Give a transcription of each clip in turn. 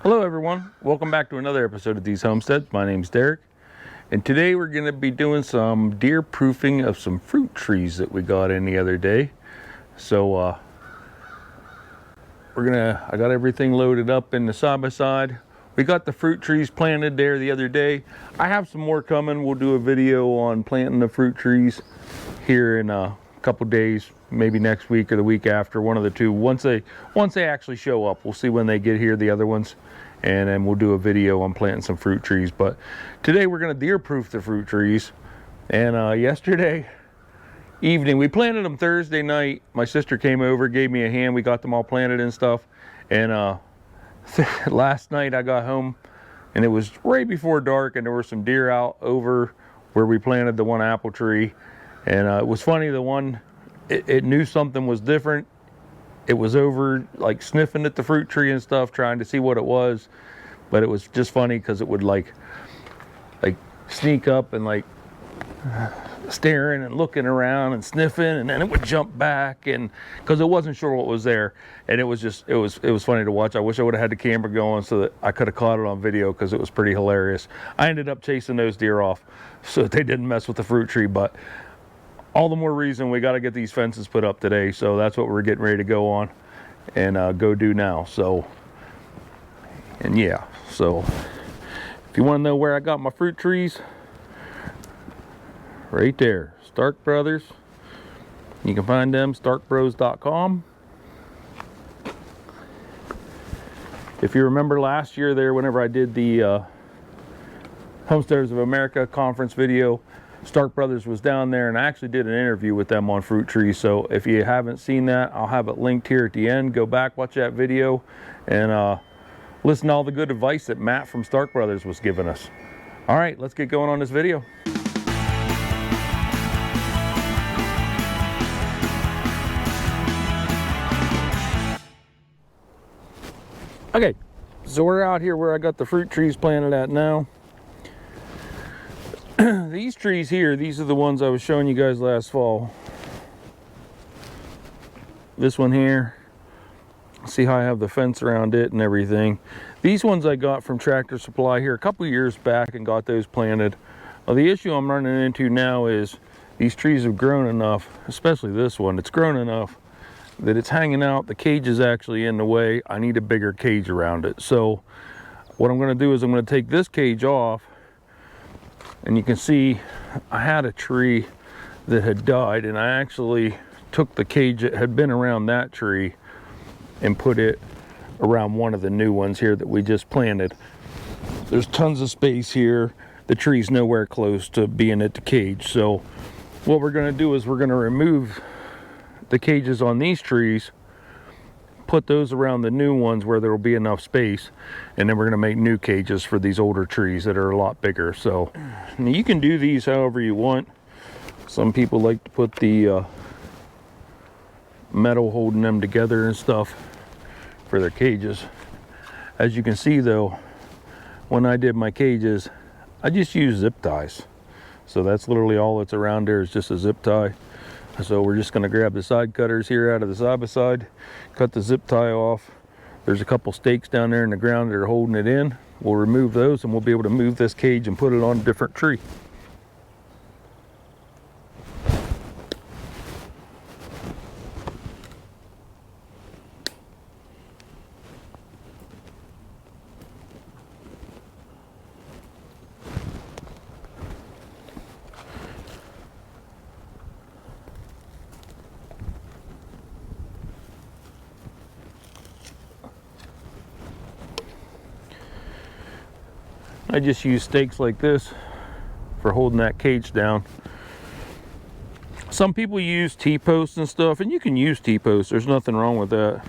Hello everyone, welcome back to another episode of These Homesteads. My name's Derek, and today we're going to be doing some deer proofing of some fruit trees that we got in the other day. So I got everything loaded up in the side-by-side. We got the fruit trees planted there the other day. I have some more coming. We'll do a video on planting the fruit trees here in a couple days, maybe next week or the week after, one of the two. Once they actually show up, we'll see when they get here, the other ones, and then we'll do a video on planting some fruit trees. But today we're going to deer proof the fruit trees. And yesterday evening, we planted them Thursday night. My sister came over, gave me a hand. We got them all planted and stuff. And last night I got home and it was right before dark, and there were some deer out over where we planted the one apple tree. And it was funny, the one, it knew something was different. It was over like sniffing at the fruit tree and stuff, trying to see what it was. But it was just funny because it would like sneak up and like staring and looking around and sniffing, and then it would jump back, and because it wasn't sure what was there. And it was funny to watch. I wish I would have had the camera going so that I could have caught it on video, because it was pretty hilarious. I ended up chasing those deer off so that they didn't mess with the fruit tree, but all the more reason we got to get these fences put up today. So that's what we're getting ready to go on and go do now. So, and yeah, so if you want to know where I got my fruit trees, right there, Stark Brothers. You can find them starkbros.com. If you remember last year there, whenever I did the Homesteaders of America conference video, Stark Brothers was down there, and I actually did an interview with them on fruit trees. So if you haven't seen that, I'll have it linked here at the end. Go back, watch that video, and listen to all the good advice that Matt from Stark Brothers was giving us. All right, let's get going on this video. Okay, so we're out here where I got the fruit trees planted at now. These trees here, these are the ones I was showing you guys last fall. This one here, see how I have the fence around it and everything. These ones I got from Tractor Supply here a couple years back and got those planted. Well, the issue I'm running into now is these trees have grown enough, especially this one, it's grown enough that it's hanging out. The cage is actually in the way. I need a bigger cage around it. So what I'm going to do is I'm going to take this cage off. And you can see I had a tree that had died, and I actually took the cage that had been around that tree and put it around one of the new ones here that we just planted. There's tons of space here. The tree's nowhere close to being at the cage. So what we're going to do is we're going to remove the cages on these trees, put those around the new ones where there will be enough space, and then we're going to make new cages for these older trees that are a lot bigger. So you can do these however you want. Some people like to put the metal holding them together and stuff for their cages. As you can see though, when I did my cages, I just used zip ties. So that's literally all that's around there, is just a zip tie. So we're just going to grab the side cutters here out of the side-by-side, cut the zip tie off. There's a couple stakes down there in the ground that are holding it in. We'll remove those and we'll be able to move this cage and put it on a different tree. I just use stakes like this for holding that cage down. Some people use T-posts and stuff, and you can use T-posts. There's nothing wrong with that.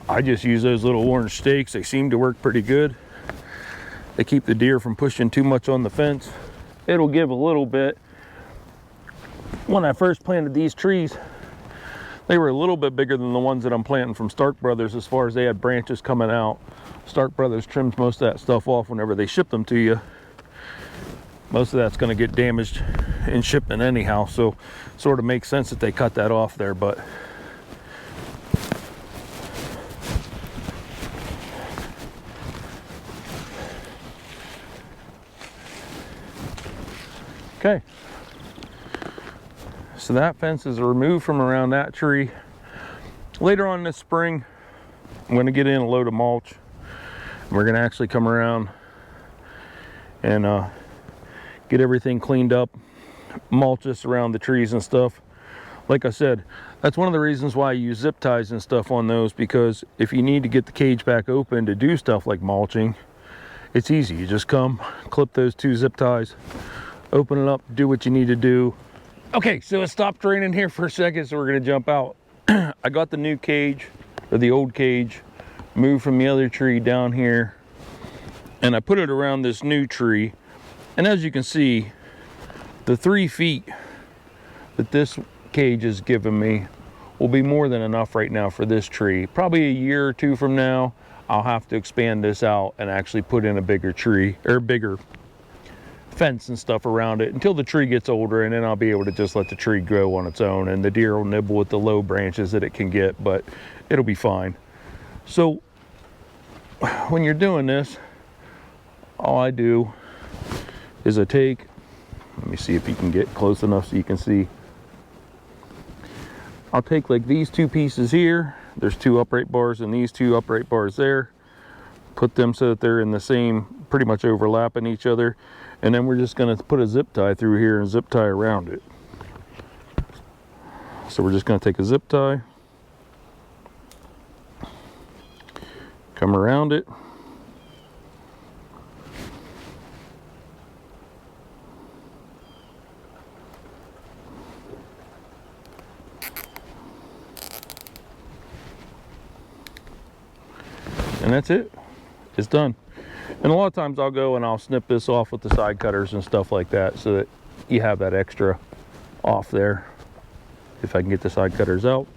I just use those little orange stakes. They seem to work pretty good. They keep the deer from pushing too much on the fence. It'll give a little bit. When I first planted these trees, they were a little bit bigger than the ones that I'm planting from Stark Brothers, as far as they had branches coming out. Stark Brothers trims most of that stuff off whenever they ship them to you. Most of that's going to get damaged in shipping anyhow, so sort of makes sense that they cut that off there. But Okay. So that fence is removed from around that tree. Later on this spring, I'm going to get in a load of mulch. We're going to actually come around and get everything cleaned up, mulch this around the trees and stuff. Like I said, that's one of the reasons why I use zip ties and stuff on those, because if you need to get the cage back open to do stuff like mulching, it's easy. You just come, clip those 2 zip ties, open it up, do what you need to do. Okay, so it stopped raining here for a second, so we're gonna jump out. I got the new cage, or the old cage, moved from the other tree down here, and I put it around this new tree. And as you can see, the 3 feet that this cage has given me will be more than enough right now for this tree. Probably a year or 2 from now, I'll have to expand this out and actually put in a bigger tree, or bigger fence and stuff around it until the tree gets older, and then I'll be able to just let the tree grow on its own, and the deer will nibble with the low branches that it can get, but it'll be fine. So when you're doing this, all I do is I take, let me see if you can get close enough so you can see. I'll take like these 2 pieces here. There's 2 upright bars and these 2 upright bars there. Put them so that they're in the same, pretty much overlapping each other. And then we're just gonna put a zip tie through here and zip tie around it. So we're just gonna take a zip tie, come around it, and that's it. It's done. And a lot of times I'll go and I'll snip this off with the side cutters and stuff like that, so that you have that extra off there. If I can get the side cutters out.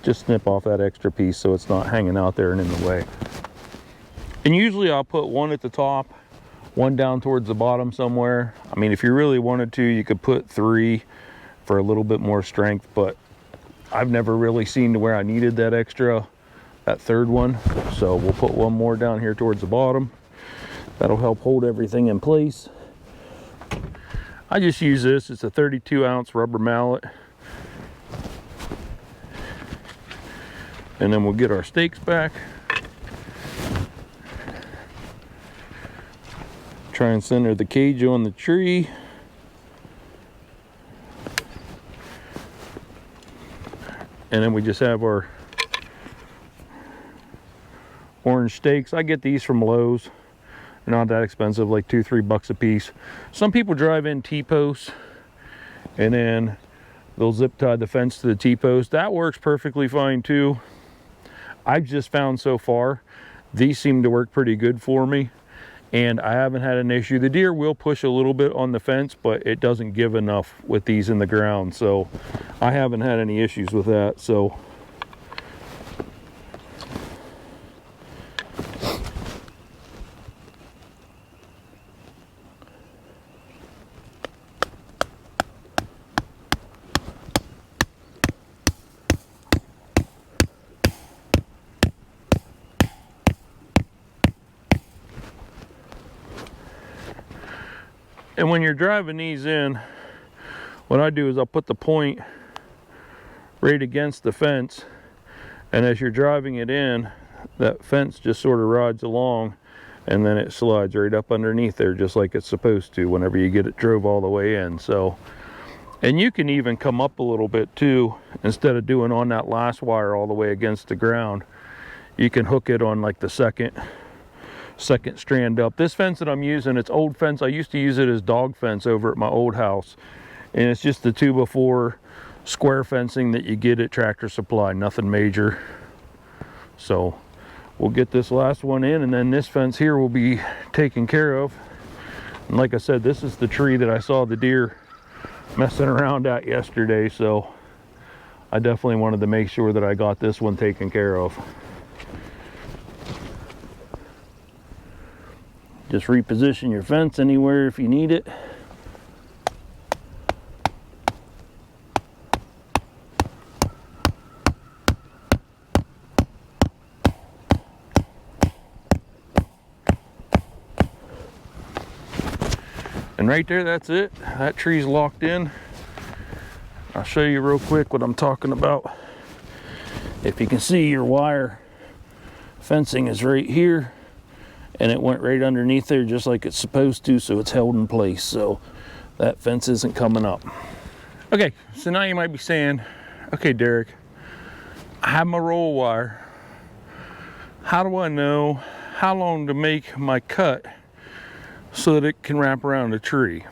Just snip off that extra piece so it's not hanging out there and in the way. And usually I'll put 1 at the top, 1 down towards the bottom somewhere. I mean, if you really wanted to, you could put 3 for a little bit more strength, but I've never really seen to where I needed that 3rd one. So we'll put 1 more down here towards the bottom. That'll help hold everything in place. I just use this. It's a 32-ounce rubber mallet. And then we'll get our stakes back. Try and center the cage on the tree. And then we just have our orange stakes. I get these from Lowe's. They're not that expensive, like $2-3 a piece. Some people drive in T-posts and then they'll zip tie the fence to the T-post. That works perfectly fine too. I've just found so far, these seem to work pretty good for me, and I haven't had an issue. The deer will push a little bit on the fence, but it doesn't give enough with these in the ground, so I haven't had any issues with that. So and when you're driving these in, what I do is I'll put the point right against the fence, and as you're driving it in, that fence just sort of rides along, and then it slides right up underneath there just like it's supposed to whenever you get it drove all the way in. So, and you can even come up a little bit too. Instead of doing on that last wire all the way against the ground, you can hook it on like the second strand up. This fence that I'm using, it's old fence. I used to use it as dog fence over at my old house, and it's just the 2x4 square fencing that you get at Tractor Supply, nothing major. So we'll get this last one in, and then this fence here will be taken care of. And like I said, this is the tree that I saw the deer messing around at yesterday, so I definitely wanted to make sure that I got this one taken care of. Just reposition your fence anywhere if you need it. right there, that's it. That tree's locked in. I'll show you real quick what I'm talking about. If you can see, your wire fencing is right here, and it went right underneath there just like it's supposed to, so it's held in place. So that fence isn't coming up. Okay, so now you might be saying, okay, Derek, I have my roll wire. How do I know how long to make my cut so that it can wrap around the tree?